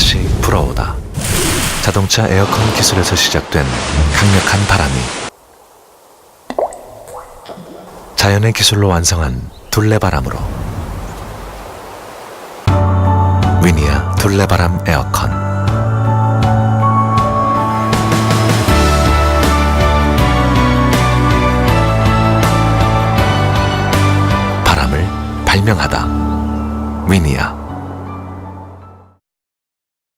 다시 불어오다. 자동차 에어컨 기술에서 시작된 강력한 바람이 자연의 기술로 완성한 둘레바람으로 위니아 둘레바람 에어컨. 바람을 발명하다. 위니아.